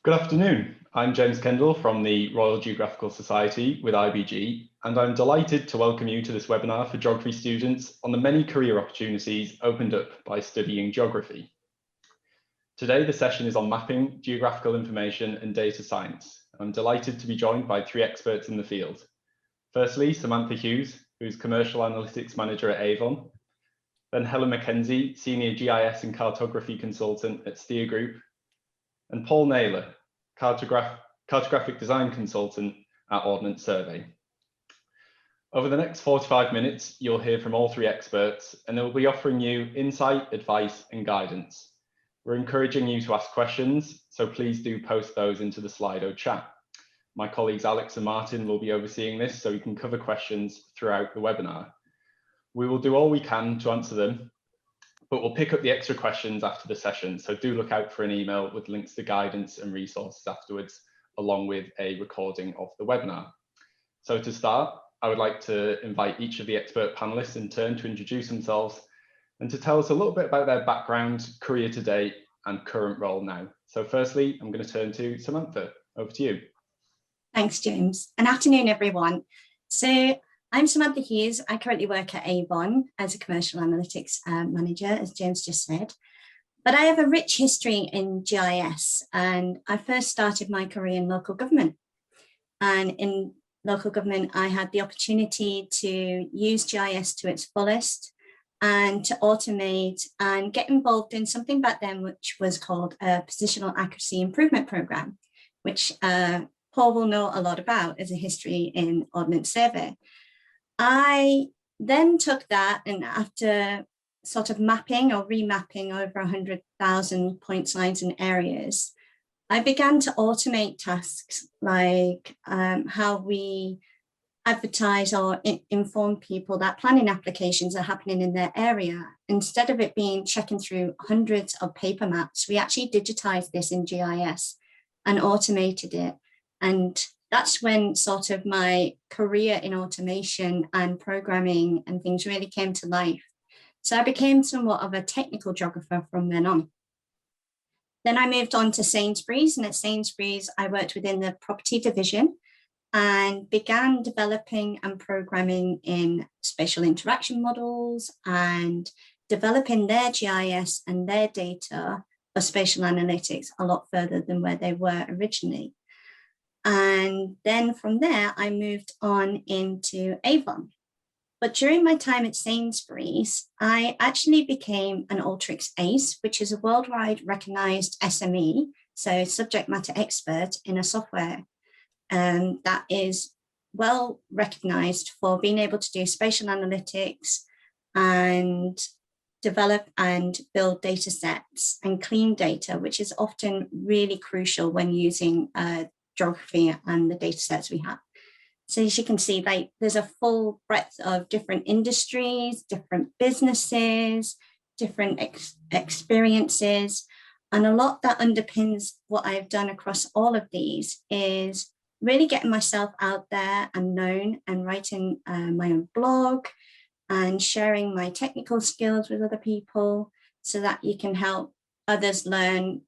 Good afternoon. I'm James Kendall from the Royal Geographical Society with IBG, and I'm delighted to welcome you to this webinar for geography students on the many career opportunities opened up by studying geography. Today, the session is on mapping, geographical information and data science. I'm delighted to be joined by three experts in the field. Firstly, Samantha Hughes, who's Commercial Analytics Manager at Avon. Then Helen Mackenzie, Senior GIS and Cartography Consultant at Steer Group. And Paul Naylor, Cartographic Design Consultant at Ordnance Survey. Over the next 45 minutes, you'll hear from all three experts, and they will be offering you insight, advice, and guidance. We're encouraging you to ask questions, so please do post those into the Slido chat. My colleagues Alex and Martin will be overseeing this, so we can cover questions throughout the webinar. We will do all we can to answer them, but we'll pick up the extra questions after the session, so do look out for an email with links to guidance and resources afterwards, along with a recording of the webinar. So to start, I would like to invite each of the expert panelists in turn to introduce themselves and to tell us a little bit about their background, career to date, and current role now. So firstly, I'm going to turn to Samantha. Over to you. Thanks, James. Good afternoon, everyone. So I'm Samantha Hughes. I currently work at Avon as a commercial analytics manager, as James just said. But I have a rich history in GIS, and I first started my career in local government. And in local government, I had the opportunity to use GIS to its fullest and to automate and get involved in something back then, which was called a positional accuracy improvement program, which Paul will know a lot about as a history in Ordnance Survey. I then took that, and after sort of mapping or remapping over 100,000 point signs and areas, I began to automate tasks like how we advertise or inform people that planning applications are happening in their area. Instead of it being checking through hundreds of paper maps, we actually digitized this in GIS and automated it. And that's when sort of my career in automation and programming and things really came to life. So I became somewhat of a technical geographer from then on. Then I moved on to Sainsbury's, and at Sainsbury's, I worked within the property division and began developing and programming in spatial interaction models and developing their GIS and their data for spatial analytics a lot further than where they were originally. And then from there, I moved on into Avon. But during my time at Sainsbury's, I actually became an Alteryx ACE, which is a worldwide recognized SME, so subject matter expert in a software that is well recognized for being able to do spatial analytics and develop and build data sets and clean data, which is often really crucial when using geography and the data sets we have. So as you can see, like there's a full breadth of different industries, different businesses, different experiences. And a lot that underpins what I've done across all of these is really getting myself out there and known and writing my own blog and sharing my technical skills with other people so that you can help others learn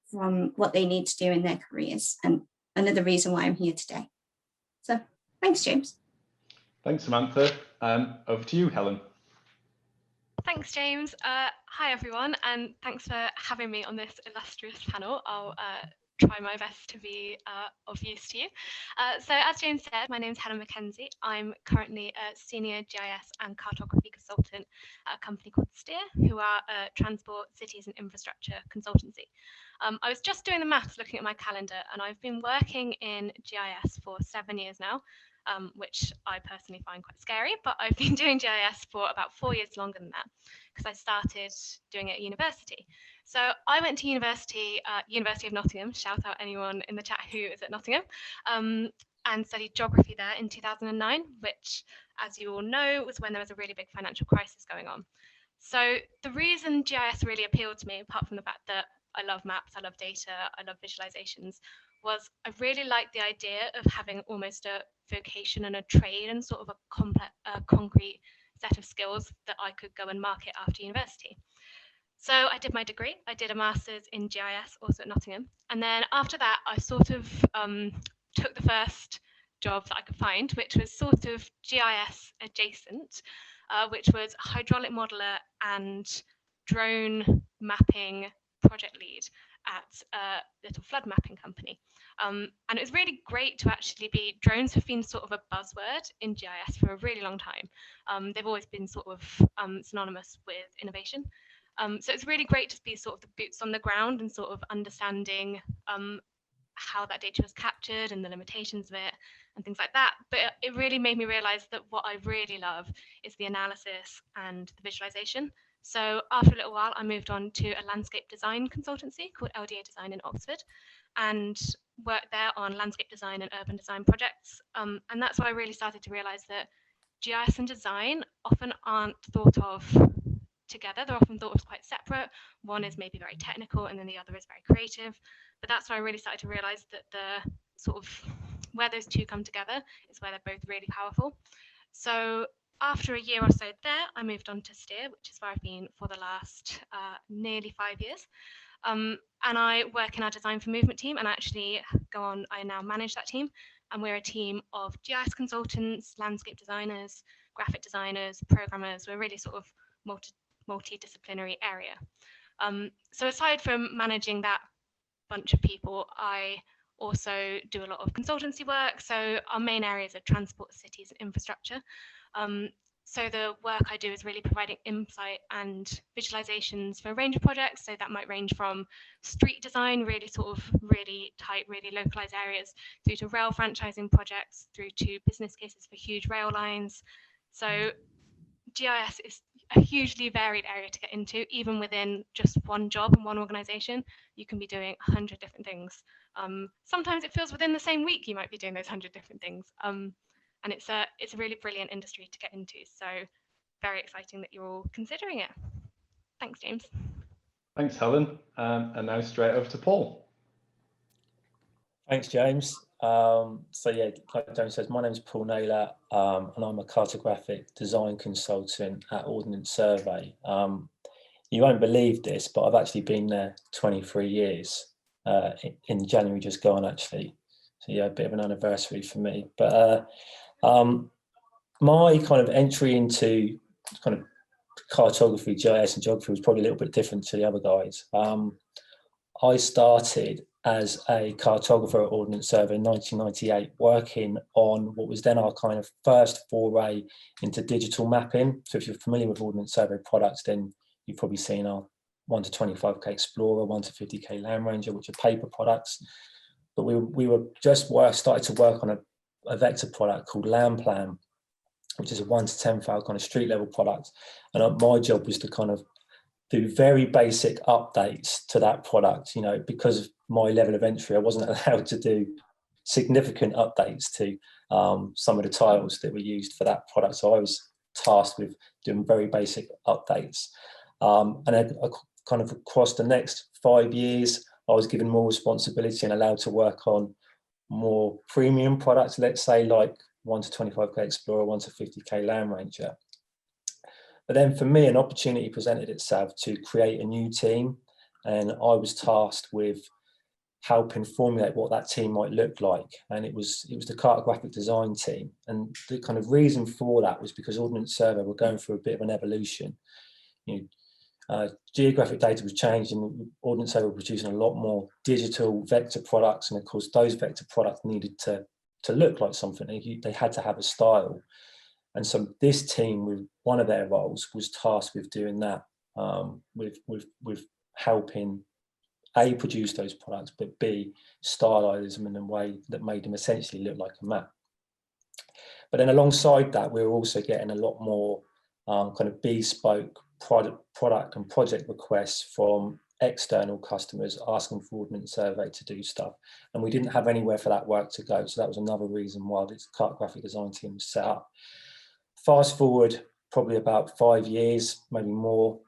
from what they need to do in their careers. And another reason why I'm here today. So thanks, James. Thanks, Samantha. Over to you, Helen. Thanks, James. Hi, everyone, and thanks for having me on this illustrious panel. I'll try my best to be of use to you. So as James said, my name is Helen Mackenzie. I'm currently a senior GIS and cartography consultant at a company called Steer, who are a transport, cities and infrastructure consultancy. I was just doing the maths looking at my calendar, and I've been working in GIS for 7 years now, which I personally find quite scary, but I've been doing GIS for about 4 years longer than that, because I started doing it at university. So I went to university, University of Nottingham, shout out anyone in the chat who is at Nottingham, and studied geography there in 2009, which, as you all know, was when there was a really big financial crisis going on. So the reason GIS really appealed to me, apart from the fact that I love maps, I love data, I love visualizations, was I really liked the idea of having almost a vocation and a trade and sort of a concrete set of skills that I could go and market after university. So I did my degree. I did a master's in GIS, also at Nottingham. And then after that, I sort of took the first job that I could find, which was sort of GIS adjacent, which was hydraulic modeler and drone mapping project lead at a little flood mapping company. And it was really great to actually be, drones have been sort of a buzzword in GIS for a really long time. They've always been sort of synonymous with innovation. So it's really great to be sort of the boots on the ground and sort of understanding how that data was captured and the limitations of it and things like that. But it really made me realize that what I really love is the analysis and the visualization. So after a little while, I moved on to a landscape design consultancy called LDA Design in Oxford, and worked there on landscape design and urban design projects. And that's why I really started to realize that GIS and design often aren't thought of together. They're often thought of quite separate. One is maybe very technical and then the other is very creative. But that's why I really started to realize that the sort of where those two come together is where they're both really powerful. So after a year or so there, I moved on to Steer, which is where I've been for the last nearly 5 years. And I work in our design for movement team, and actually I now manage that team. And we're a team of GIS consultants, landscape designers, graphic designers, programmers. We're really sort of multidisciplinary area. So aside from managing that bunch of people, I also do a lot of consultancy work. So our main areas are transport, cities, and infrastructure. So the work I do is really providing insight and visualizations for a range of projects. So that might range from street design, really sort of really tight, really localized areas, through to rail franchising projects, through to business cases for huge rail lines. So GIS is a hugely varied area to get into. Even within just one job and one organization, you can be doing 100 different things. Sometimes it feels within the same week you might be doing those 100 different things. And it's a really brilliant industry to get into. So very exciting that you're all considering it. Thanks, James. Thanks, Helen. And now straight over to Paul. Thanks, James. So yeah, like James says, my name is Paul Naylor, and I'm a cartographic design consultant at Ordnance Survey. You won't believe this, but I've actually been there 23 years in January just gone, actually. So yeah, a bit of an anniversary for me. But my kind of entry into kind of cartography, GIS and geography was probably a little bit different to the other guys. I started as a cartographer at Ordnance Survey in 1998, working on what was then our kind of first foray into digital mapping. So if you're familiar with Ordnance Survey products, then you've probably seen our 1 to 25k Explorer, 1 to 50k Land Ranger, which are paper products. But we were just started to work on a vector product called Land Plan, which is a 1 to 10 file kind of street level product. And my job was to kind of do very basic updates to that product. You know, because of my level of entry, I wasn't allowed to do significant updates to some of the tiles that were used for that product. So I was tasked with doing very basic updates. And then kind of across the next 5 years, I was given more responsibility and allowed to work on more premium products, let's say like 1 to 25k Explorer, 1 to 50k Land Ranger. But then for me, an opportunity presented itself to create a new team, and I was tasked with helping formulate what that team might look like. And it was the cartographic design team. And the kind of reason for that was because Ordnance Survey were going through a bit of an evolution. You know, geographic data was changed, and Ordnance Survey were producing a lot more digital vector products. And of course, those vector products needed to look like something. They had to have a style. And so this team, with one of their roles, was tasked with doing that, with helping A, produce those products, but B, stylize them in a way that made them essentially look like a map. But then alongside that, we were also getting a lot more kind of bespoke product and project requests from external customers asking for Ordnance Survey to do stuff. And we didn't have anywhere for that work to go. So that was another reason why this cartographic design team was set up. Fast forward probably about 5 years, maybe more,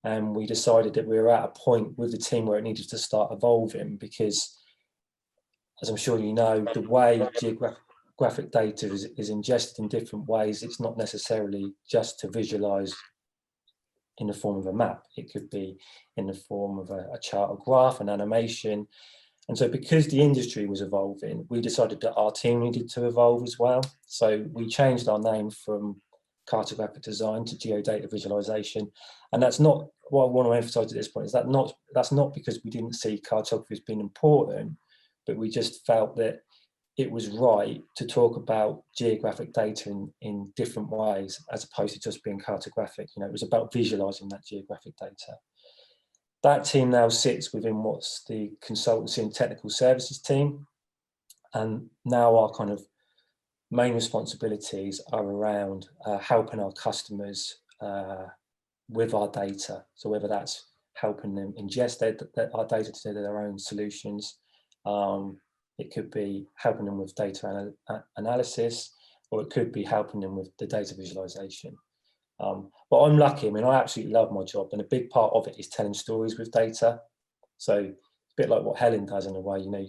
and we decided that we were at a point with the team where it needed to start evolving, because, as I'm sure you know, the way geographic data is ingested in different ways. It's not necessarily just to visualize in the form of a map. It could be in the form of a chart or graph, an animation. And so because the industry was evolving, we decided that our team needed to evolve as well. So we changed our name from cartographic design to geodata visualization. And that's not what I want to emphasize at this point, is that's not because we didn't see cartography as being important, but we just felt that it was right to talk about geographic data in different ways, as opposed to just being cartographic. You know, it was about visualizing that geographic data. That team now sits within what's the consultancy and technical services team. And now our kind of main responsibilities are around helping our customers with our data. So whether that's helping them ingest our data to do their own solutions, it could be helping them with data analysis, or it could be helping them with the data visualization. But I'm lucky. I mean, I absolutely love my job, and a big part of it is telling stories with data. So it's a bit like what Helen does in a way. You know,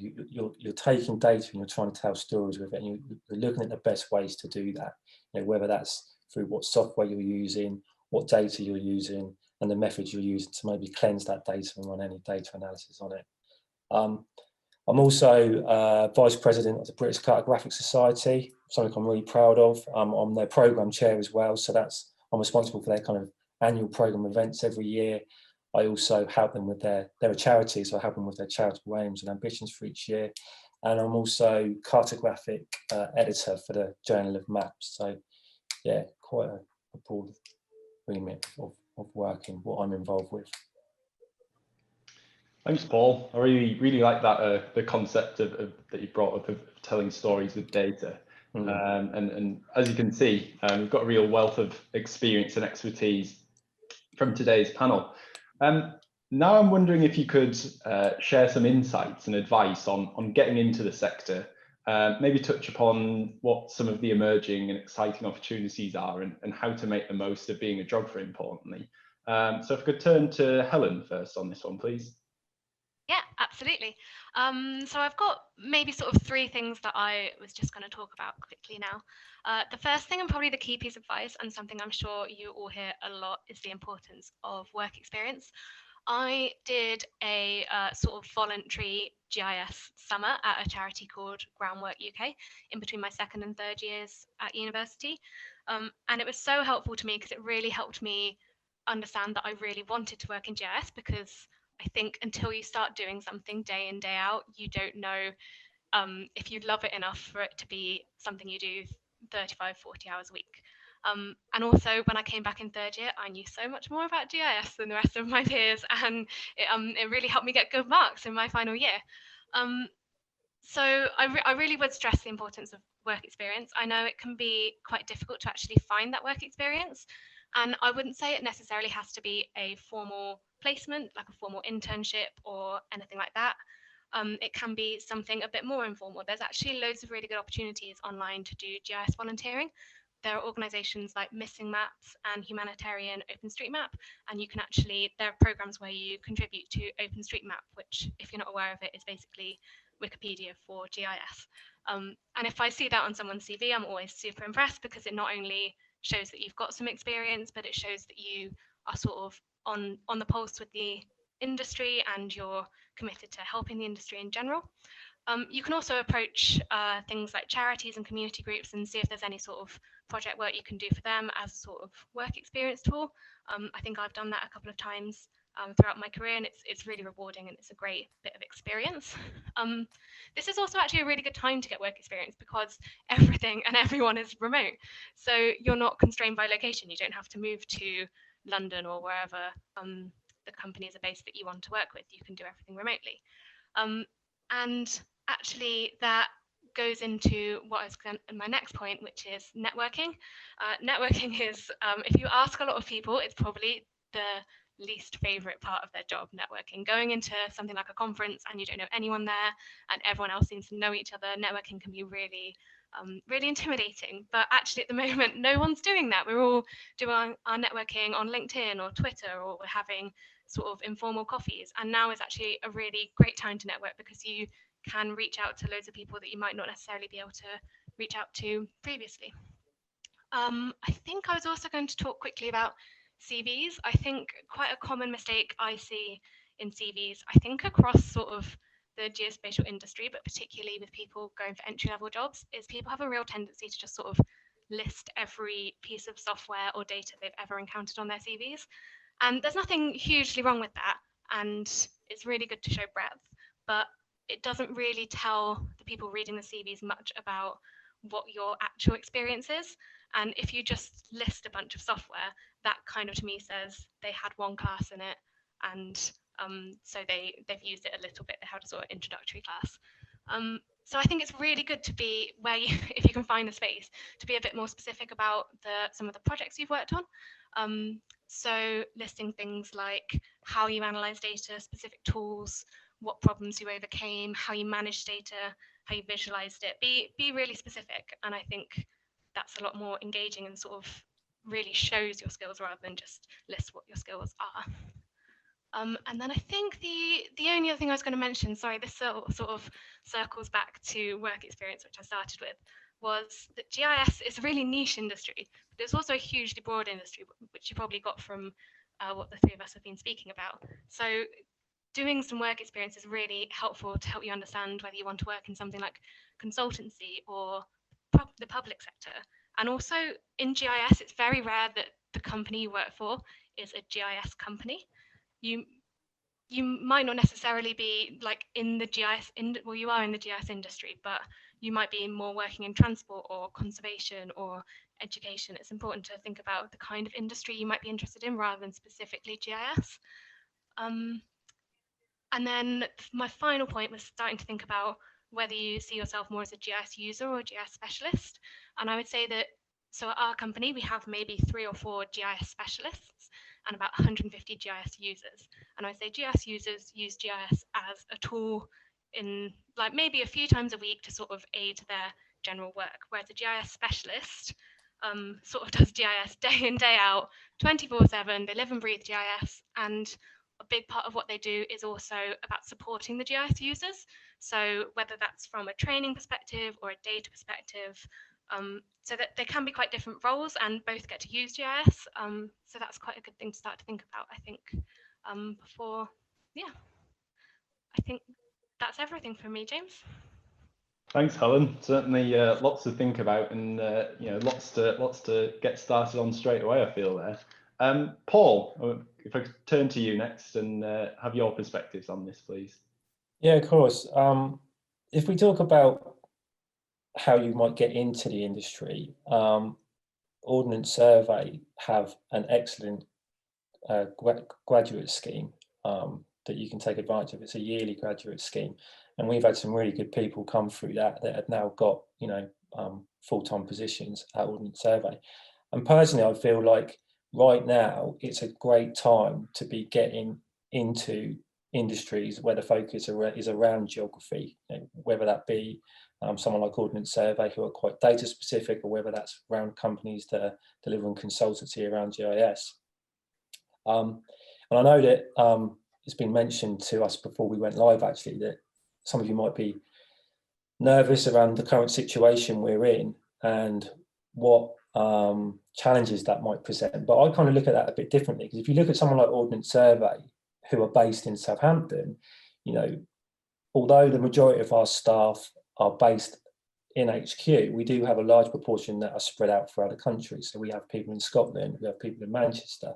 you're taking data and you're trying to tell stories with it, and you're looking at the best ways to do that. You know, whether that's through what software you're using, what data you're using, and the methods you're using to maybe cleanse that data and run any data analysis on it. I'm also Vice President of the British Cartographic Society, something I'm really proud of. I'm their programme chair as well, so I'm responsible for their kind of annual programme events every year. I also help them with they're a charity, so I help them with their charitable aims and ambitions for each year. And I'm also cartographic editor for the Journal of Maps. So yeah, quite a broad remit of work and what I'm involved with. Thanks, Paul. I really like that the concept of that you brought up of telling stories with data. And as you can see, we've got a real wealth of experience and expertise from today's panel. Now I'm wondering if you could share some insights and advice on getting into the sector, maybe touch upon what some of the emerging and exciting opportunities are and how to make the most of being a geographer, importantly. So if I could turn to Helen first on this one, please. Yeah, absolutely. So I've got maybe sort of three things that I was just going to talk about quickly now. The first thing, and probably the key piece of advice, and something I'm sure you all hear a lot, is the importance of work experience. I did a sort of voluntary GIS summer at a charity called Groundwork UK in between my second and third years at university. And it was so helpful to me because it really helped me understand that I really wanted to work in GIS, because I think until you start doing something day in, day out, you don't know if you love it enough for it to be something you do 35, 40 hours a week. And also, when I came back in third year, I knew so much more about GIS than the rest of my peers, and it really helped me get good marks in my final year. So I really would stress the importance of work experience. I know it can be quite difficult to actually find that work experience, and I wouldn't say it necessarily has to be a formal placement, like a formal internship or anything like that. It can be something a bit more informal. There's actually loads of really good opportunities online to do GIS volunteering. There are organisations like Missing Maps and Humanitarian OpenStreetMap, and you can actually, there are programs where you contribute to OpenStreetMap, which, if you're not aware of it, is basically Wikipedia for GIS. And if I see that on someone's CV, I'm always super impressed, because it not only shows that you've got some experience, but it shows that you are sort of on the pulse with the industry and you're committed to helping the industry in general. You can also approach things like charities and community groups and see if there's any sort of project work you can do for them as a sort of work experience tool. I think I've done that a couple of times throughout my career, and it's really rewarding and it's a great bit of experience. This is also actually a really good time to get work experience, because everything and everyone is remote. So you're not constrained by location. You don't have to move to London or wherever the companies are based that you want to work with. You can do everything remotely. And actually that goes into what is my next point, which is networking. Networking is, if you ask a lot of people, it's probably the least favorite part of their job, networking. Going into something like a conference and you don't know anyone there and everyone else seems to know each other, networking can be really intimidating. But actually at the moment, no one's doing that. We're all doing our networking on LinkedIn or Twitter, or we're having sort of informal coffees. And now is actually a really great time to network, because you can reach out to loads of people that you might not necessarily be able to reach out to previously. I think I was also going to talk quickly about CVs. I think quite a common mistake I see in CVs, I think across sort of the geospatial industry, but particularly with people going for entry-level jobs, is people have a real tendency to just sort of list every piece of software or data they've ever encountered on their CVs. And there's nothing hugely wrong with that, and it's really good to show breadth, but it doesn't really tell the people reading the CVs much about what your actual experience is. And if you just list a bunch of software, that kind of to me says they had one class in it, and so they've used it a little bit. They had a sort of introductory class. So I think it's really good to be where you, if you can find the space, to be a bit more specific about some of the projects you've worked on. So listing things like how you analyze data, specific tools, what problems you overcame, how you managed data, how you visualized it. Be really specific, and I think that's a lot more engaging and sort of really shows your skills rather than just list what your skills are. And then I think the only other thing I was going to mention, sorry, this sort of circles back to work experience, which I started with, was that GIS is a really niche industry, but it's also a hugely broad industry, which you probably got from what the three of us have been speaking about. So doing some work experience is really helpful to help you understand whether you want to work in something like consultancy or the public sector. And also in GIS, it's very rare that the company you work for is a GIS company. You might not necessarily be like in the GIS, well, you are in the GIS industry, but you might be more working in transport or conservation or education. It's important to think about the kind of industry you might be interested in rather than specifically GIS. And then my final point was starting to think about whether you see yourself more as a GIS user or a GIS specialist. And I would say that, so at our company, we have maybe 3 or 4 GIS specialists and about 150 GIS users. And I would say GIS users use GIS as a tool in like maybe a few times a week to sort of aid their general work, whereas a GIS specialist sort of does GIS day in, day out, 24/7, they live and breathe GIS, and a big part of what they do is also about supporting the GIS users. So whether that's from a training perspective or a data perspective, so that they can be quite different roles and both get to use GIS. So that's quite a good thing to start to think about, I think, before, yeah. I think that's everything from me, James. Thanks, Helen. Certainly lots to think about, and you know, lots to get started on straight away, I feel there. Paul, if I could turn to you next and have your perspectives on this, please. Yeah, of course. If we talk about how you might get into the industry, Ordnance Survey have an excellent graduate scheme that you can take advantage of. It's a yearly graduate scheme, and we've had some really good people come through that have now got, you know, full-time positions at Ordnance Survey. And personally, I feel like right now it's a great time to be getting into industries where the focus is around geography, you know, whether that be someone like Ordnance Survey who are quite data specific, or whether that's around companies that are delivering consultancy around GIS. And I know that it's been mentioned to us before we went live, actually, that some of you might be nervous around the current situation we're in and what challenges that might present. But I kind of look at that a bit differently, because if you look at someone like Ordnance Survey, who are based in Southampton, you know, although the majority of our staff are based in HQ, we do have a large proportion that are spread out throughout the country. So we have people in Scotland, we have people in Manchester,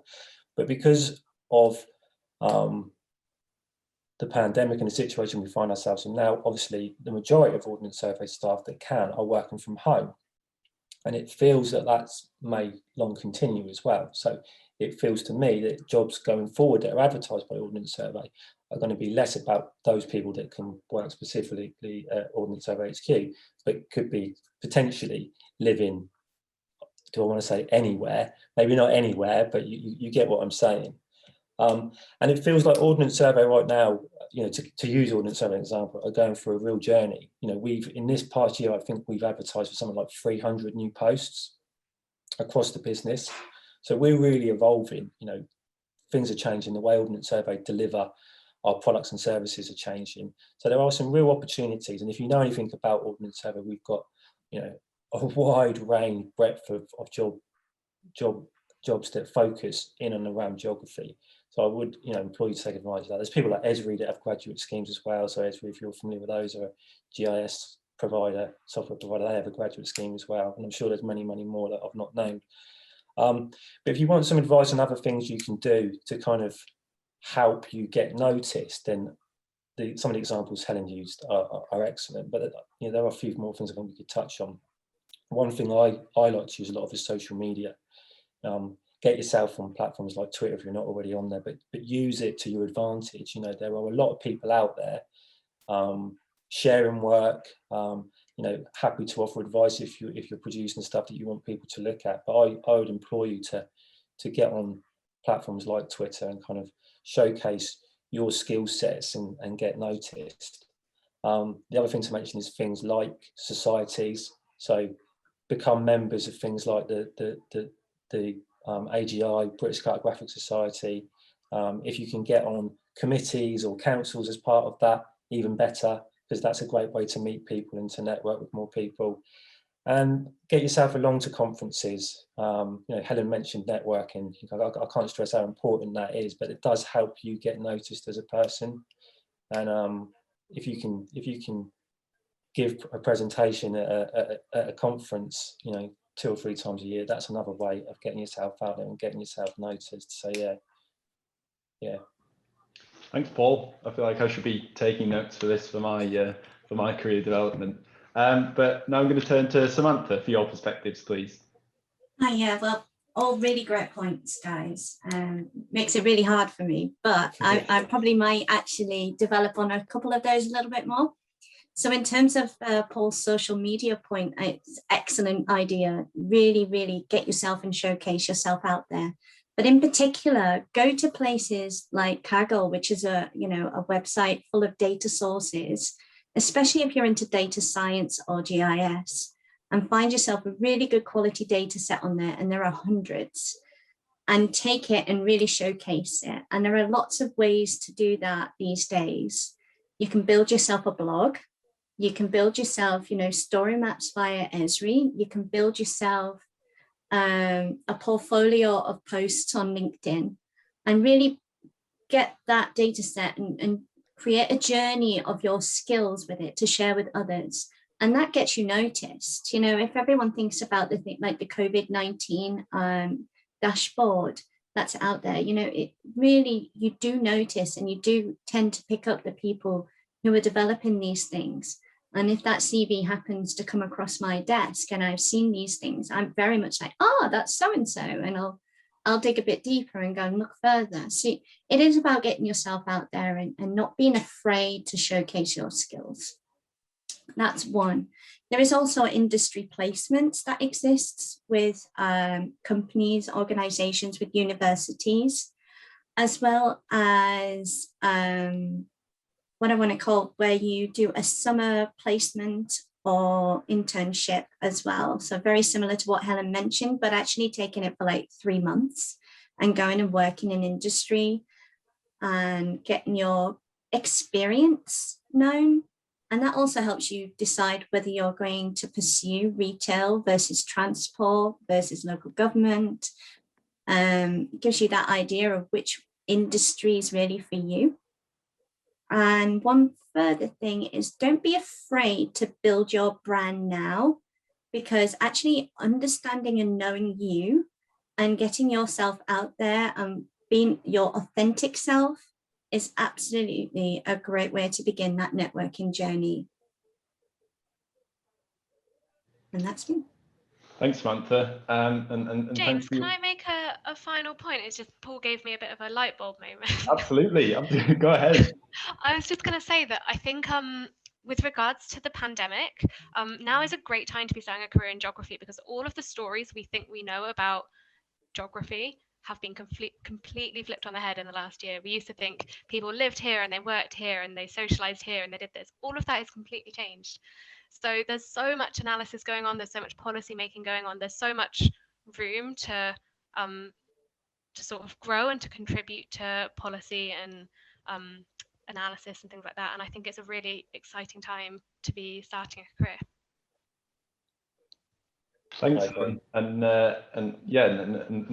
but because of the pandemic and the situation we find ourselves in now, obviously the majority of Ordnance Survey staff that can are working from home. And it feels that that's may long continue as well. So it feels to me that jobs going forward that are advertised by Ordnance Survey are going to be less about those people that can work specifically at Ordnance Survey HQ, but could be potentially living, do I want to say anywhere? Maybe not anywhere, but you get what I'm saying. And it feels like Ordnance Survey right now, you know, to use Ordnance Survey as an example, are going through a real journey. You know, in this past year, I think we've advertised for something like 300 new posts across the business. So we're really evolving. You know, things are changing. The way Ordnance Survey deliver our products and services are changing. So there are some real opportunities. And if you know anything about Ordnance Survey, we've got, you know, a wide range, breadth of job jobs that focus in and around geography. So I would, implore you to take advantage of that. There's people like Esri that have graduate schemes as well. So Esri, if you're familiar with those, are a GIS provider, software provider, they have a graduate scheme as well. And I'm sure there's many, many more that I've not named. But if you want some advice on other things you can do to kind of help you get noticed, then some of the examples Helen used are excellent. But there are a few more things I think we could touch on. One thing I like to use a lot of is social media. Get yourself on platforms like Twitter if you're not already on there, but use it to your advantage. There are a lot of people out there sharing work, happy to offer advice if you're producing stuff that you want people to look at. But I would implore you to get on platforms like Twitter and kind of showcase your skill sets and get noticed. The other thing to mention is things like societies. So become members of things like the AGI, British Cartographic Society. If you can get on committees or councils as part of that, even better, because that's a great way to meet people and to network with more people. And get yourself along to conferences. Helen mentioned networking. I can't stress how important that is, but it does help you get noticed as a person. And if you can give a presentation at a conference, 2 or 3 times a year, that's another way of getting yourself out there and getting yourself noticed. So yeah. Thanks, Paul. I feel like I should be taking notes for this for my career development. But now I'm going to turn to Samantha for your perspectives, please. Yeah, well, all really great points, guys. Makes it really hard for me, but I probably might actually develop on a couple of those a little bit more. So in terms of Paul's social media point, it's an excellent idea. Really, really get yourself and showcase yourself out there. But in particular, go to places like Kaggle, which is a website full of data sources, especially if you're into data science or GIS, and find yourself a really good quality data set on there. And there are hundreds. And take it and really showcase it. And there are lots of ways to do that these days. You can build yourself a blog. You can build yourself, story maps via Esri. You can build yourself a portfolio of posts on LinkedIn and really get that data set and create a journey of your skills with it to share with others. And that gets you noticed. If everyone thinks about the thing like the COVID-19 dashboard that's out there, it really, you do notice and you do tend to pick up the people who are developing these things. And if that CV happens to come across my desk and I've seen these things, I'm very much like, that's so-and-so. And I'll dig a bit deeper and go and look further. So it is about getting yourself out there and not being afraid to showcase your skills. That's one. There is also industry placements that exists with companies, organizations, with universities, as well as what I want to call where you do a summer placement or internship as well. So very similar to what Helen mentioned, but actually taking it for like 3 months and going and working in industry and getting your experience known. And that also helps you decide whether you're going to pursue retail versus transport versus local government. It gives you that idea of which industry is really for you. And one further thing is don't be afraid to build your brand now, because actually understanding and knowing you and getting yourself out there and being your authentic self is absolutely a great way to begin that networking journey. And that's me. Thanks, Samantha. And James, can I make a final point? It's just Paul gave me a bit of a light bulb moment. Absolutely. Go ahead. I was just going to say that I think with regards to the pandemic, now is a great time to be starting a career in geography, because all of the stories we think we know about geography have been completely flipped on the head in the last year. We used to think people lived here and they worked here and they socialized here and they did this. All of that has completely changed. So there's so much analysis going on. There's so much policy making going on. There's so much room to sort of grow and to contribute to policy and analysis and things like that. And I think it's a really exciting time to be starting a career. Thanks, and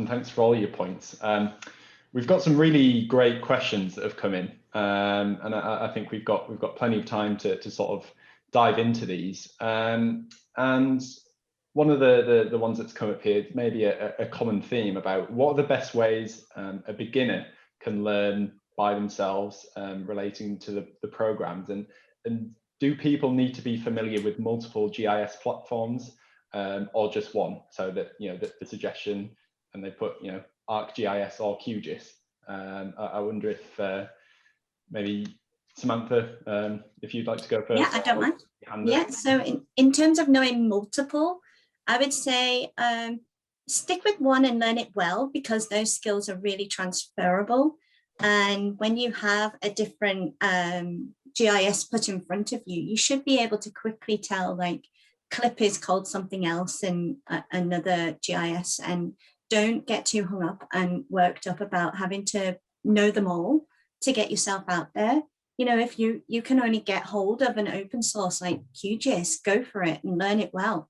thanks for all your points. We've got some really great questions that have come in, and I think we've got plenty of time to sort of dive into these. And one of the ones that's come up here, maybe a common theme about what are the best ways a beginner can learn by themselves relating to the programs, and do people need to be familiar with multiple GIS platforms or just one? So that, you know, the suggestion, and they put, you know, ArcGIS or QGIS. I wonder if maybe Samantha, if you'd like to go first. Yeah, I don't mind. Yeah, so in terms of knowing multiple, I would say stick with one and learn it well, because those skills are really transferable. And when you have a different GIS put in front of you, you should be able to quickly tell, like, CLIP is called something else in another GIS, and don't get too hung up and worked up about having to know them all to get yourself out there. You know, if you can only get hold of an open source like QGIS, go for it and learn it well.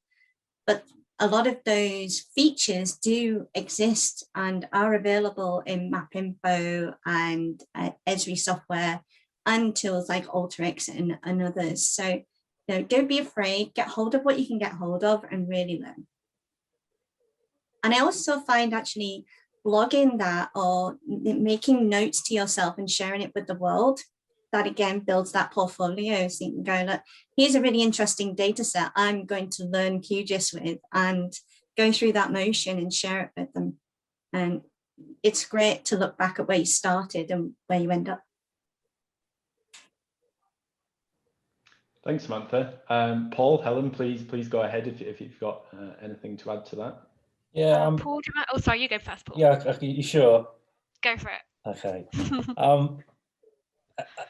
But a lot of those features do exist and are available in MapInfo and Esri software and tools like Alteryx and others. So, you know, don't be afraid, get hold of what you can get hold of and really learn. And I also find actually blogging that or making notes to yourself and sharing it with the world, that again builds that portfolio. So you can go, look, here's a really interesting data set I'm going to learn QGIS with, and go through that motion and share it with them. And it's great to look back at where you started and where you end up. Thanks, Samantha. Paul, Helen, please go ahead if you've got anything to add to that. Yeah. Paul, do you mind? Oh, sorry, you go first, Paul. Yeah, you sure? Go for it. Okay.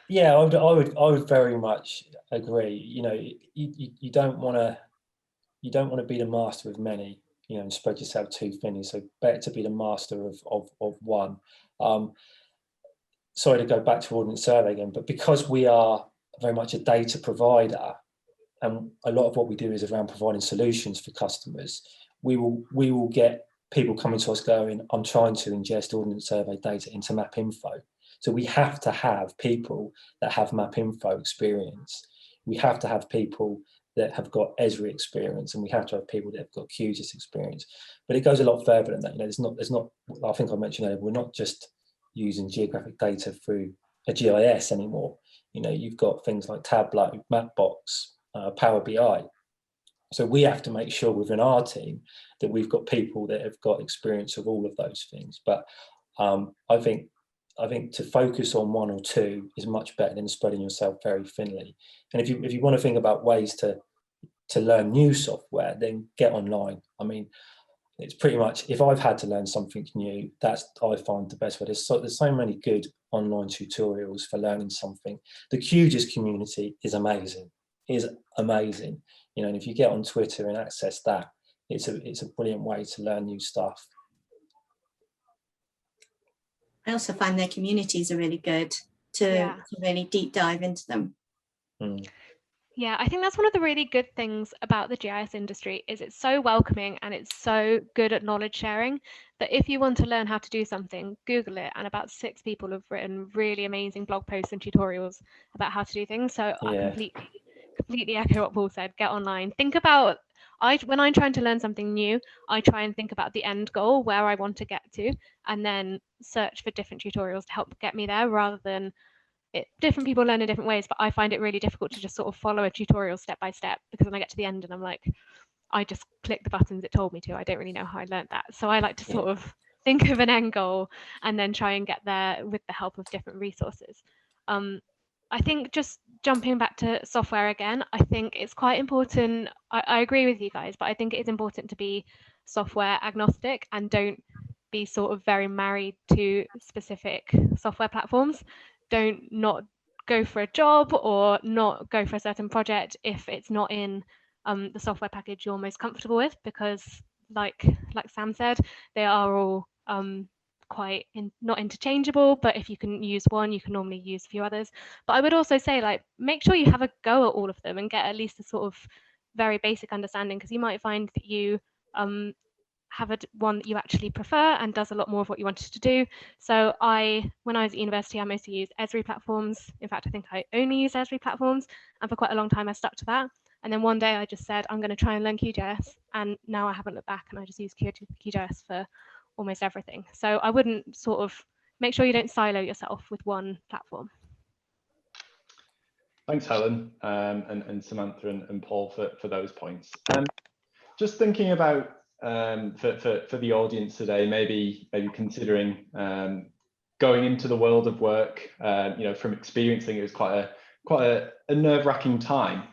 Yeah, I would very much agree. You know, you don't want to be the master of many, you know, and spread yourself too thin. So better to be the master of one. Sorry to go back to Ordnance Survey again, but because we are very much a data provider, and a lot of what we do is around providing solutions for customers, we will get people coming to us going, I'm trying to ingest Ordnance Survey data into MapInfo. So we have to have people that have MapInfo experience. We have to have people that have got Esri experience, and we have to have people that have got QGIS experience. But it goes a lot further than that. You know, there's not. I think I mentioned earlier, we're not just using geographic data through a GIS anymore. You know, you've got things like Tableau, Mapbox, Power BI. So we have to make sure within our team that we've got people that have got experience of all of those things. But I think to focus on one or two is much better than spreading yourself very thinly. And if you want to think about ways to learn new software, then get online. I mean, it's pretty much, if I've had to learn something new, that's, I find, the best way. There's so many good online tutorials for learning something. The QGIS community is amazing. You know, and if you get on Twitter and access that, it's a brilliant way to learn new stuff. I also find their communities are really good to really deep dive into them. Mm. Yeah, I think that's one of the really good things about the GIS industry is it's so welcoming and it's so good at knowledge sharing that if you want to learn how to do something, Google it, and about 6 people have written really amazing blog posts and tutorials about how to do things. So I completely echo what Paul said. Get online. Think about, when I'm trying to learn something new, I try and think about the end goal, where I want to get to, and then search for different tutorials to help get me there, rather than different people learn in different ways. But I find it really difficult to just sort of follow a tutorial step by step, because when I get to the end and I'm like, I just click the buttons it told me to. I don't really know how I learned that. So I like to sort of think of an end goal and then try and get there with the help of different resources. I think just jumping back to software again, I think it's quite important. I agree with you guys, but I think it is important to be software agnostic and don't be sort of very married to specific software platforms. Don't not go for a job or not go for a certain project if it's not in the software package you're most comfortable with, because like Sam said, they are all quite not interchangeable, but if you can use one, you can normally use a few others. But I would also say, like, make sure you have a go at all of them and get at least a sort of very basic understanding, because you might find that you have one that you actually prefer and does a lot more of what you wanted to do. So when I was at university, I mostly used Esri platforms. In fact, I think I only use Esri platforms, and for quite a long time I stuck to that. And then one day I just said, I'm going to try and learn QGIS, and now I haven't looked back, and I just use QGIS for almost everything. So I wouldn't sort of, make sure you don't silo yourself with one platform. Thanks, Helen, and Samantha and Paul for those points. Just thinking about for the audience today, maybe considering going into the world of work, you know, from experiencing it was quite a nerve-wracking time.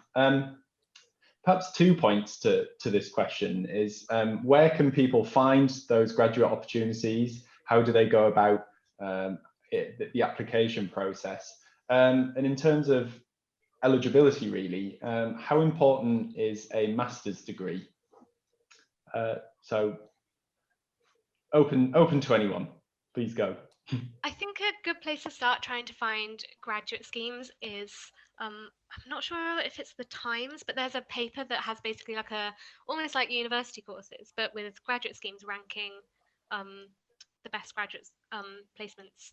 Perhaps 2 points to this question is where can people find those graduate opportunities? How do they go about the application process? And in terms of eligibility, really, how important is a master's degree? So open to anyone, please go. I think a good place to start trying to find graduate schemes is, I'm not sure if it's the Times, but there's a paper that has basically like almost like university courses, but with graduate schemes ranking the best graduate placements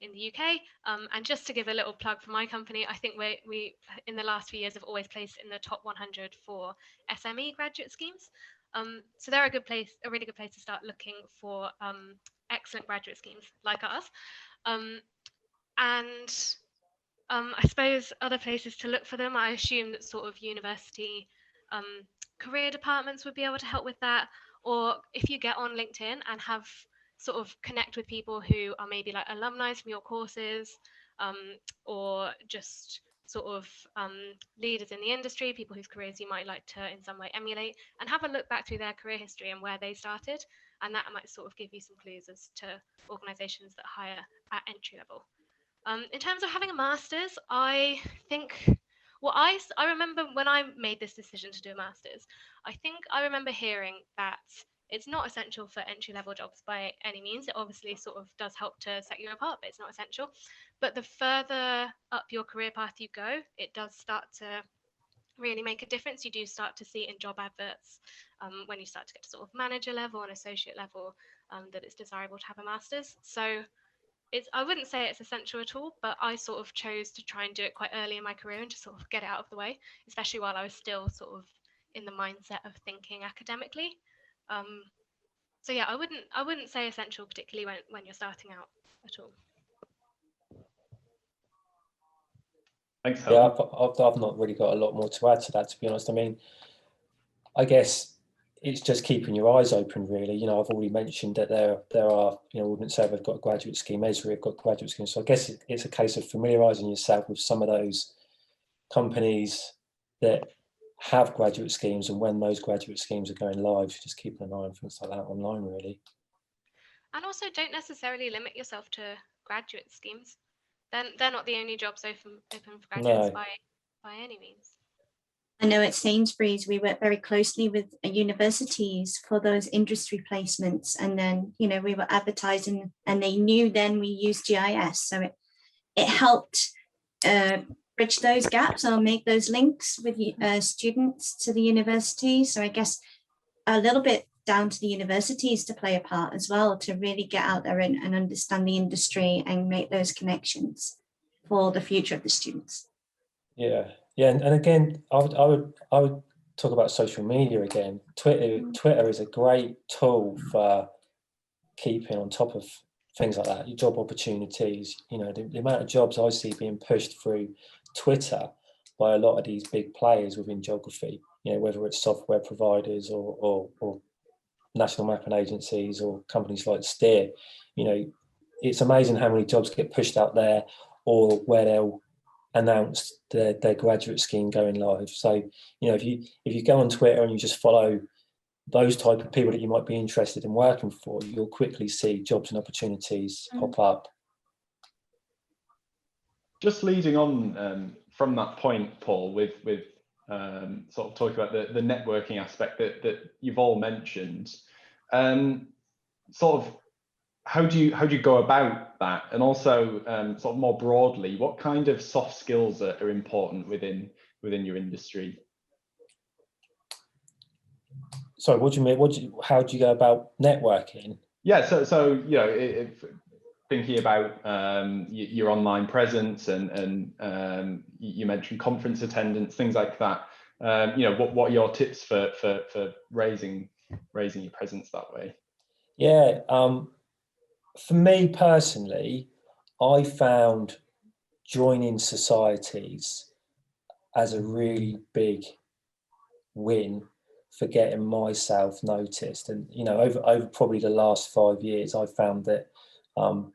in the UK. And just to give a little plug for my company, I think we in the last few years have always placed in the top 100 for SME graduate schemes. So they're a really good place to start looking for excellent graduate schemes like ours. And I suppose other places to look for them, I assume that sort of university career departments would be able to help with that. Or if you get on LinkedIn and have sort of connect with people who are maybe like alumni from your courses, or just sort of leaders in the industry, people whose careers you might like to in some way emulate, and have a look back through their career history and where they started. And that might sort of give you some clues as to organizations that hire at entry level. In terms of having a master's, I think, well, I remember when I made this decision to do a master's, I remember hearing that it's not essential for entry-level jobs by any means. It obviously sort of does help to set you apart, but it's not essential. But the further up your career path you go, it does start to really make a difference. You do start to see in job adverts when you start to get to sort of manager level and associate level that it's desirable to have a master's. So I wouldn't say it's essential at all, but I sort of chose to try and do it quite early in my career and to sort of get it out of the way, especially while I was still sort of in the mindset of thinking academically. So yeah, I wouldn't say essential, particularly when you're starting out at all. Thanks, Helen. Yeah, I've not really got a lot more to add to that, to be honest. I mean, I guess it's just keeping your eyes open, really. You know, I've already mentioned that there are, you know, Ordnance Survey have got a graduate scheme, Esri have got graduate schemes. So I guess it's a case of familiarising yourself with some of those companies that have graduate schemes, and when those graduate schemes are going live, just keeping an eye on things like that online, really. And also, don't necessarily limit yourself to graduate schemes. They're not the only jobs open for graduates by any means. I know at Sainsbury's we work very closely with universities for those industry placements, and then, you know, we were advertising and they knew then we used GIS, so it helped bridge those gaps or make those links with students to the university. So I guess a little bit down to the universities to play a part as well, to really get out there and understand the industry and make those connections for the future of the students. Yeah, and again, I would talk about social media again. Twitter is a great tool for keeping on top of things like that, your job opportunities. You know, the amount of jobs I see being pushed through Twitter by a lot of these big players within geography, you know, whether it's software providers or national mapping agencies or companies like Steer. You know, it's amazing how many jobs get pushed out there, or where they'll announce their graduate scheme going live. So, you know, if you go on Twitter and you just follow those type of people that you might be interested in working for, you'll quickly see jobs and opportunities pop up. Just leading on from that point, Paul, with sort of talking about the networking aspect that you've all mentioned, sort of how do you go about that, and also sort of more broadly, what kind of soft skills are important within your industry? sorry, what do you mean? How do you go about networking? Yeah, so you know, thinking about your online presence and you mentioned conference attendance, things like that. You know, what are your tips for raising your presence that way? Yeah, for me personally, I found joining societies as a really big win for getting myself noticed. And you know, over probably the last 5 years, I've found that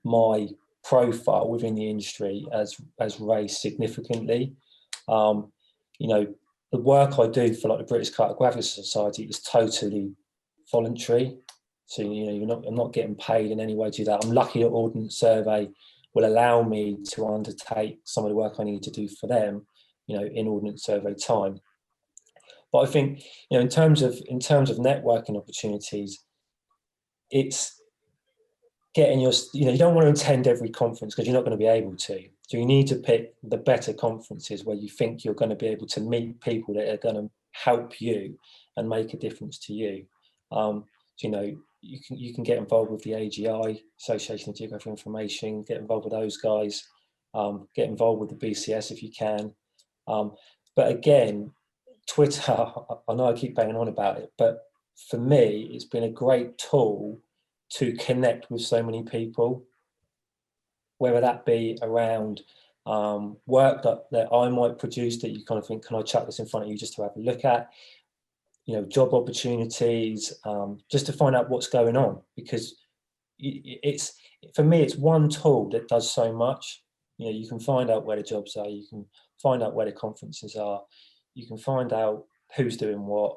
my profile within the industry has raised significantly. You know, the work I do for like the British Cartographic Society is totally voluntary. So you know, I'm not getting paid in any way to do that. I'm lucky that Ordnance Survey will allow me to undertake some of the work I need to do for them, you know, in Ordnance Survey time. But I think, you know, in terms of networking opportunities, it's getting your, you know, you don't want to attend every conference because you're not going to be able to. So you need to pick the better conferences where you think you're going to be able to meet people that are going to help you and make a difference to you. So, you know, you can get involved with the AGI, Association of Geographic Information, get involved with those guys, get involved with the BCS if you can. But again, Twitter, I know I keep banging on about it, but for me, it's been a great tool to connect with so many people, whether that be around work that I might produce that you kind of think, can I chuck this in front of you just to have a look at? You know, job opportunities, just to find out what's going on, because it's, for me, it's one tool that does so much. You know, you can find out where the jobs are, you can find out where the conferences are, you can find out who's doing what,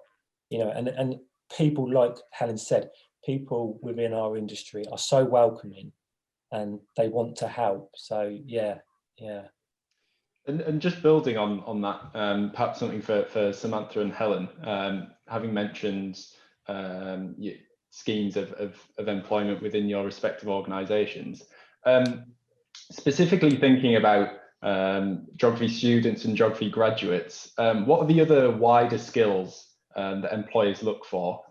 you know, and people, like Helen said, people within our industry are so welcoming and they want to help. So yeah. And just building on that, perhaps something for Samantha and Helen, having mentioned schemes of employment within your respective organisations, specifically thinking about geography students and geography graduates, what are the other wider skills that employers look for?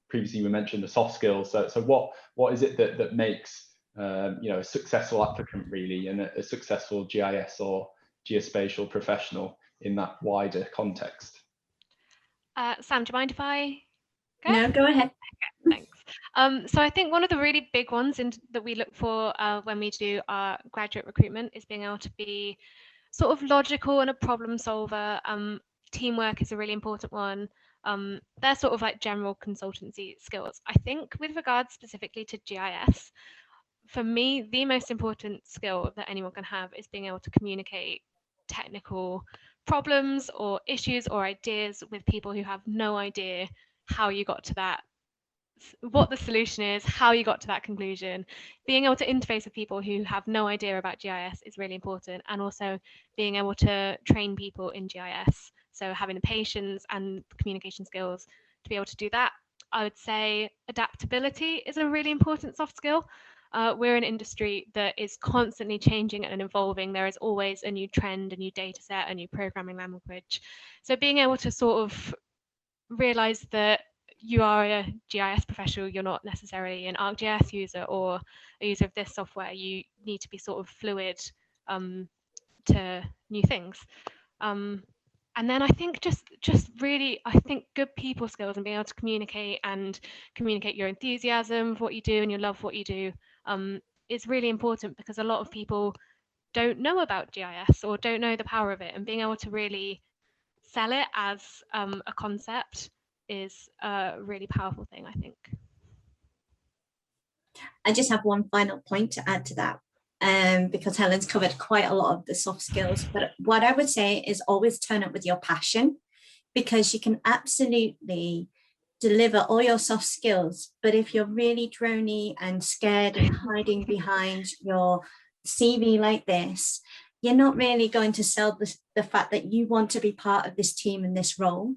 Previously we mentioned the soft skills, so what is it that makes you know, a successful applicant really, and a successful GIS or geospatial professional in that wider context? Sam, do you mind if I go? No, go ahead. Okay, thanks. So I think one of the really big ones that we look for when we do our graduate recruitment is being able to be sort of logical and a problem solver. Teamwork is a really important one. They're sort of like general consultancy skills. I think with regards specifically to GIS, for me, the most important skill that anyone can have is being able to communicate technical problems or issues or ideas with people who have no idea how you got to that, what the solution is, how you got to that conclusion. Being able to interface with people who have no idea about GIS is really important, and also being able to train people in GIS. So having the patience and the communication skills to be able to do that. I would say adaptability is a really important soft skill. We're an industry that is constantly changing and evolving. There is always a new trend, a new data set, a new programming language. So being able to sort of realize that you are a GIS professional, you're not necessarily an ArcGIS user or a user of this software. You need to be sort of fluid to new things. And then I think just really, I think good people skills and being able to communicate your enthusiasm for what you do and your love for what you do is really important, because a lot of people don't know about GIS or don't know the power of it, and being able to really sell it as a concept is a really powerful thing, I think. I just have one final point to add to that, because Helen's covered quite a lot of the soft skills. But what I would say is always turn up with your passion, because you can absolutely deliver all your soft skills. But if you're really droney and scared and hiding behind your CV like this, you're not really going to sell the fact that you want to be part of this team in this role.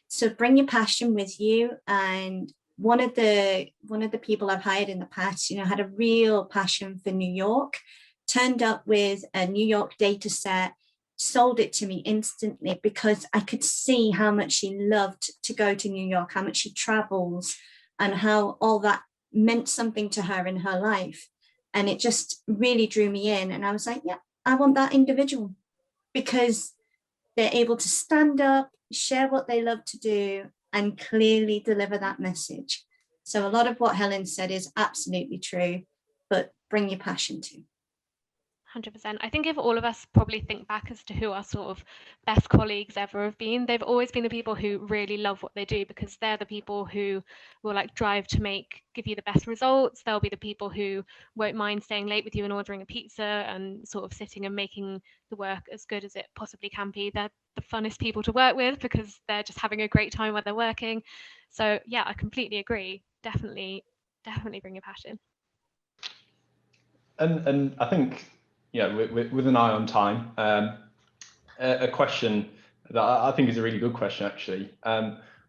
So bring your passion with you. And one of the people I've hired in the past, you know, had a real passion for New York, turned up with a New York data set, sold it to me instantly, because I could see how much she loved to go to New York, how much she travels, and how all that meant something to her in her life. And it just really drew me in. And I was like, yeah, I want that individual, because they're able to stand up, share what they love to do, and clearly deliver that message. So a lot of what Helen said is absolutely true, but bring your passion to. 100%. I think if all of us probably think back as to who our sort of best colleagues ever have been, they've always been the people who really love what they do, because they're the people who will like drive to give you the best results. They'll be the people who won't mind staying late with you and ordering a pizza and sort of sitting and making the work as good as it possibly can be. They're the funnest people to work with because they're just having a great time while they're working. So yeah, I completely agree. Definitely bring your passion. And I think, with an eye on time, a question that I think is a really good question, actually.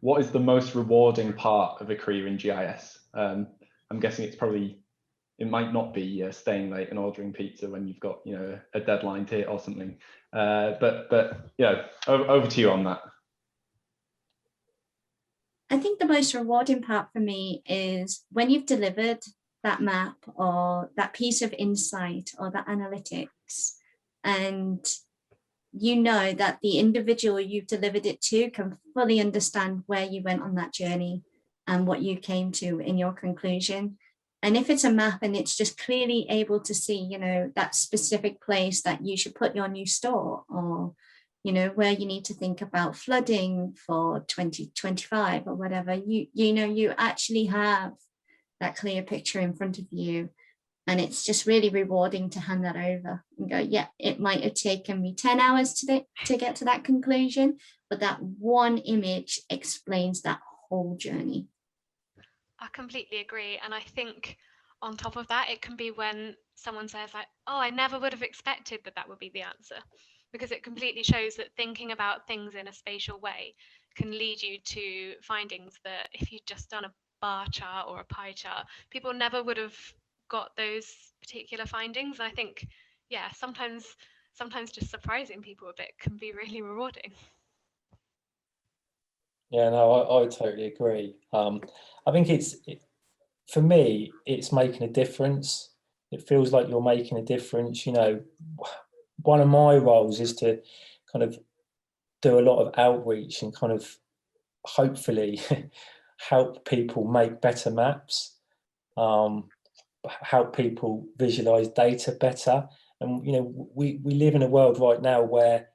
What is the most rewarding part of a career in GIS? I'm guessing it might not be staying late and ordering pizza when you've got, a deadline to hit or something. But over to you on that. I think the most rewarding part for me is when you've delivered that map or that piece of insight or that analytics, and you know that the individual you've delivered it to can fully understand where you went on that journey and what you came to in your conclusion. And if it's a map and it's just clearly able to see, that specific place that you should put your new store, or where you need to think about flooding for 2025 or whatever, you actually have that clear picture in front of you. And it's just really rewarding to hand that over and go, yeah, it might have taken me 10 hours to get to that conclusion, but that one image explains that whole journey. I completely agree. And I think on top of that, it can be when someone says like, oh, I never would have expected that would be the answer, because it completely shows that thinking about things in a spatial way can lead you to findings that if you'd just done a bar chart or a pie chart, people never would have got those particular findings. I think, yeah, sometimes just surprising people a bit can be really rewarding. Yeah, no, I totally agree. I think for me, it's making a difference. It feels like you're making a difference. One of my roles is to kind of do a lot of outreach and kind of hopefully help people make better maps, help people visualize data better. And we live in a world right now where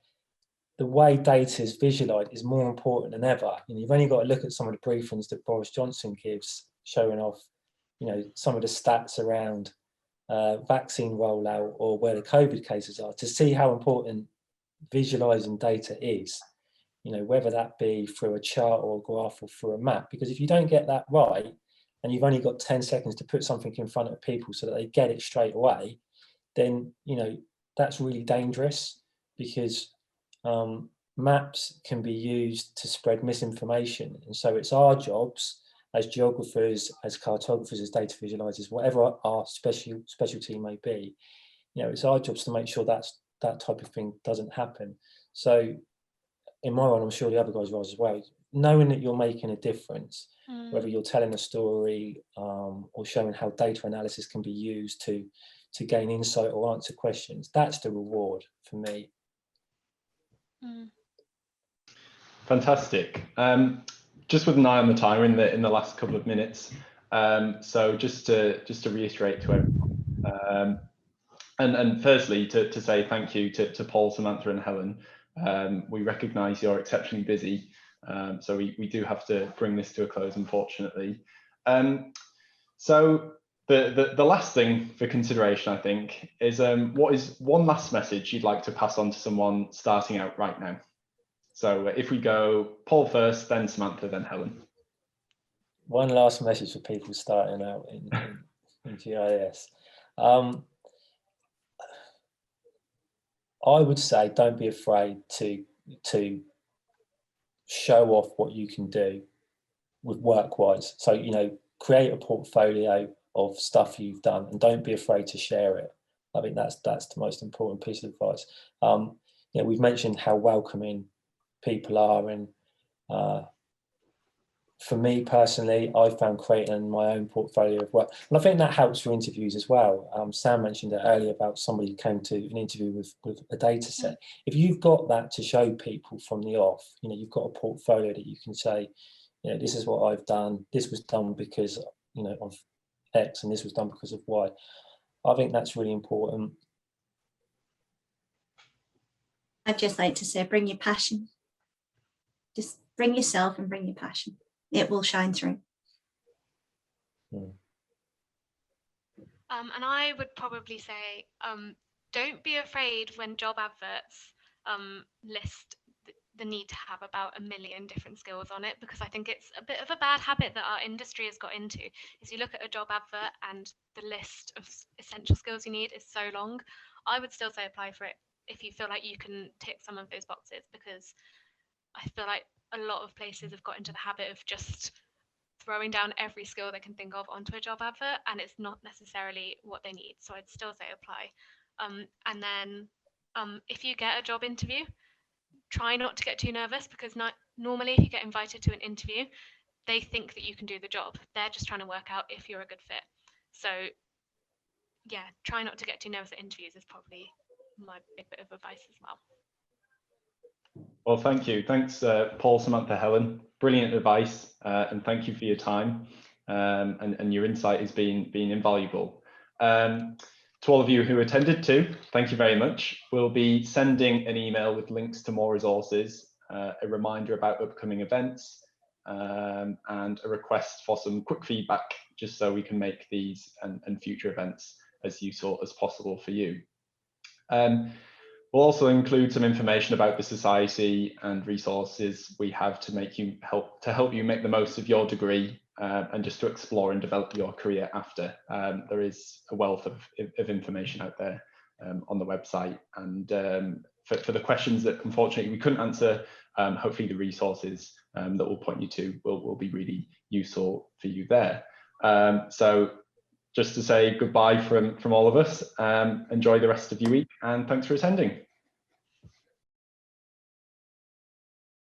the way data is visualized is more important than ever. You've only got to look at some of the briefings that Boris Johnson gives, showing off, some of the stats around vaccine rollout or where the COVID cases are, to see how important visualizing data is. Whether that be through a chart or a graph or through a map. Because if you don't get that right, and you've only got 10 seconds to put something in front of people so that they get it straight away, then that's really dangerous, because maps can be used to spread misinformation. And so it's our jobs as geographers, as cartographers, as data visualizers, whatever our specialty may be, it's our jobs to make sure that type of thing doesn't happen. So in my role, I'm sure the other guys' roles as well, knowing that you're making a difference, whether you're telling a story or showing how data analysis can be used to gain insight or answer questions, that's the reward for me. Fantastic. Just with an eye on the timer in the last couple of minutes, so just to reiterate to everyone, and firstly to say thank you to Paul, Samantha, and Helen. We recognise you're exceptionally busy, so we do have to bring this to a close, unfortunately. So the last thing for consideration, I think, is what is one last message you'd like to pass on to someone starting out right now? So if we go Paul first, then Samantha, then Helen. One last message for people starting out in GIS. I would say don't be afraid to show off what you can do with work-wise. So, create a portfolio of stuff you've done and don't be afraid to share it. I think that's the most important piece of advice. we've mentioned how welcoming people are, and for me personally, I found creating my own portfolio of work, and I think that helps for interviews as well. Sam mentioned it earlier about somebody who came to an interview with a data set. If you've got that to show people from the off, you've got a portfolio that you can say, this is what I've done. This was done because of X, and this was done because of Y. I think that's really important. I'd just like to say, bring your passion. Just bring yourself and bring your passion. It will shine through. And I would probably say, don't be afraid when job adverts list the need to have about 1 million different skills on it, because I think it's a bit of a bad habit that our industry has got into. Is you look at a job advert and the list of essential skills you need is so long. I would still say apply for it if you feel like you can tick some of those boxes, because I feel like a lot of places have got into the habit of just throwing down every skill they can think of onto a job advert, and it's not necessarily what they need. So I'd still say apply. And then if you get a job interview, try not to get too nervous, because normally if you get invited to an interview, they think that you can do the job. They're just trying to work out if you're a good fit. So yeah, try not to get too nervous at interviews is probably my big bit of advice as well. Well, thank you. Thanks, Paul, Samantha, Helen. Brilliant advice, and thank you for your time, and your insight has been invaluable. To all of you who attended too, thank you very much. We'll be sending an email with links to more resources, a reminder about upcoming events, and a request for some quick feedback, just so we can make these and future events as useful as possible for you. We'll also include some information about the Society and resources we have to help you make the most of your degree, and just to explore and develop your career after. There is a wealth of information out there on the website, and for the questions that unfortunately we couldn't answer, hopefully the resources that we'll point you to will be really useful for you there. So just to say goodbye from all of us, enjoy the rest of your week, and thanks for attending.